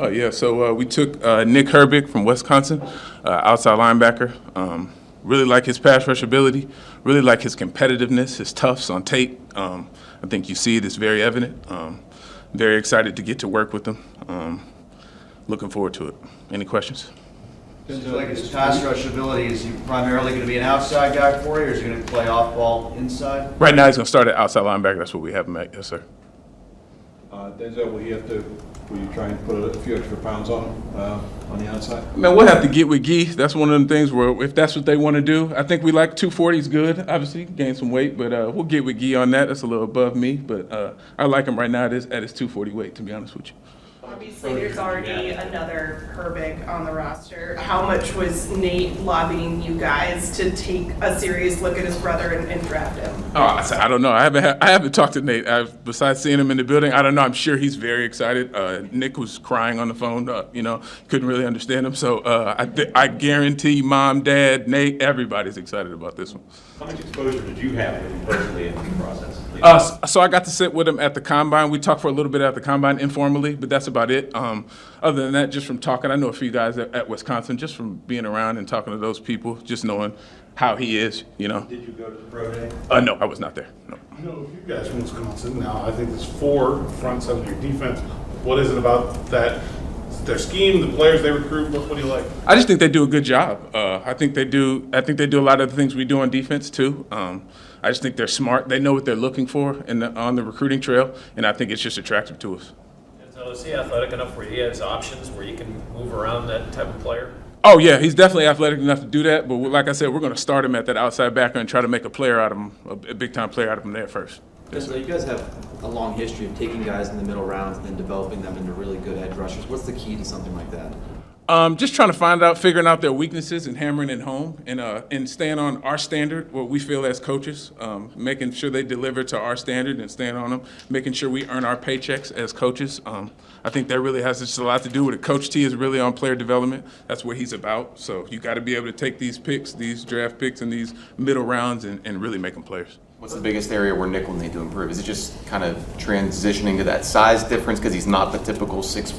Oh yeah, so we took Nick Herbig from Wisconsin, outside linebacker. Really like his pass rush ability. Really like his competitiveness, his toughs on tape. I think you see it; it's very evident. Very excited to get to work with him. Looking forward to it. Any questions? Seems like his pass rush ability, is he primarily going to be an outside guy for you, or is he going to play off ball inside? Right now, he's going to start at outside linebacker. That's what we have him at. Yes, sir. Denzel, will you try and put a few extra pounds on him on the outside? Man, we'll have to get with Gee. That's one of them things where if that's what they want to do, I think we like 240 is good. Obviously, gain some weight, but we'll get with Gee on that. That's a little above me, but I like him right now at his 240 weight, to be honest with you. Obviously, there's already another Herbig on the roster. How much was Nate lobbying you guys to take a serious look at his brother and draft him? Oh, I don't know. I haven't talked to Nate. Besides seeing him in the building, I don't know. I'm sure he's very excited. Nick was crying on the phone. Couldn't really understand him. So I guarantee Mom, Dad, Nate, everybody's excited about this one. How much exposure did you have with him personally in the process? So I got to sit with him at the combine. We talked for a little bit at the combine informally, but that's about it. Other than that, just from talking, I know a few guys at Wisconsin, just from being around and talking to those people, just knowing how he is, Did you go to the pro day? No, I was not there. No. You know, you guys from Wisconsin now, I think there's 4 front, 7 of your defense. What is it about that? Their scheme, the players they recruit. What do you like? I just think they do a good job. I think they do a lot of the things we do on defense too. I just think they're smart. They know what they're looking for on the recruiting trail, and I think it's just attractive to us. So is he athletic enough where he has options where you can move around that type of player? Oh yeah, he's definitely athletic enough to do that. But like I said, we're going to start him at that outside backer and try to make a player out of him, a big time player out of him there first. So you guys have a long history of taking guys in the middle rounds and then developing them into really good edge rushers. What's the key to something like that? Just trying to figuring out their weaknesses and hammering it home and staying on our standard, what we feel as coaches, making sure they deliver to our standard and staying on them, making sure we earn our paychecks as coaches. I think that really has just a lot to do with it. Coach T is really on player development. That's what he's about. So you got to be able to take these picks, these draft picks, and these middle rounds and really make them players. What's the biggest area where Nick will need to improve? Is it just kind of transitioning to that size difference because he's not the typical 6'4",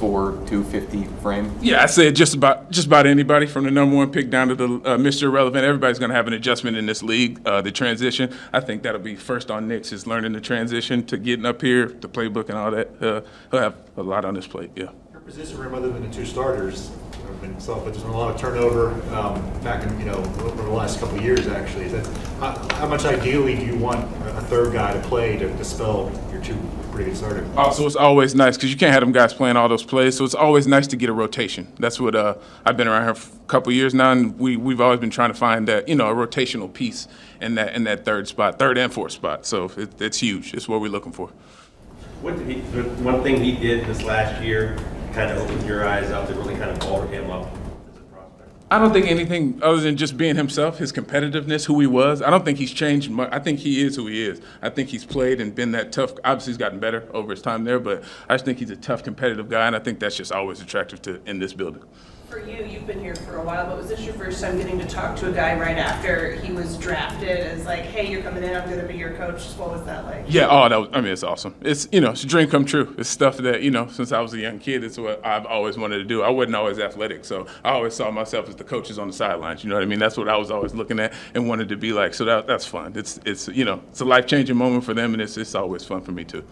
250 frame? Yeah, I say just about anybody from the number 1 pick down to the Mr. Irrelevant. Everybody's going to have an adjustment in this league. The transition, I think that'll be first on Nick's, is learning the transition to getting up here, the playbook and all that. He'll have a lot on his plate, yeah. Your position room, other than the 2 starters, but there's been a lot of turnover back in over the last couple of years. Actually, is that how much ideally do you want a third guy to play to dispel your 2 pretty good starters? Oh, so it's always nice because you can't have them guys playing all those plays. So it's always nice to get a rotation. That's what I've been around here for a couple of years now, and we've always been trying to find that a rotational piece in that 3rd and 4th spot. So it's huge. It's what we're looking for. One thing he did this last year kind of opened your eyes up to really kind of alter him up as a prospect? I don't think anything other than just being himself, his competitiveness, who he was. I don't think he's changed much. I think he is who he is. I think he's played and been that tough. Obviously, he's gotten better over his time there, but I just think he's a tough, competitive guy, and I think that's just always attractive in this building. For you, you've been here for a while, but was this your first time getting to talk to a guy right after he was drafted as like, hey, you're coming in, I'm going to be your coach? What was that like? Yeah, it's awesome. It's a dream come true. It's stuff that, since I was a young kid, it's what I've always wanted to do. I wasn't always athletic, so I always saw myself as the coaches on the sidelines. You know what I mean? That's what I was always looking at and wanted to be like. So that's fun. It's a life-changing moment for them, and it's always fun for me too.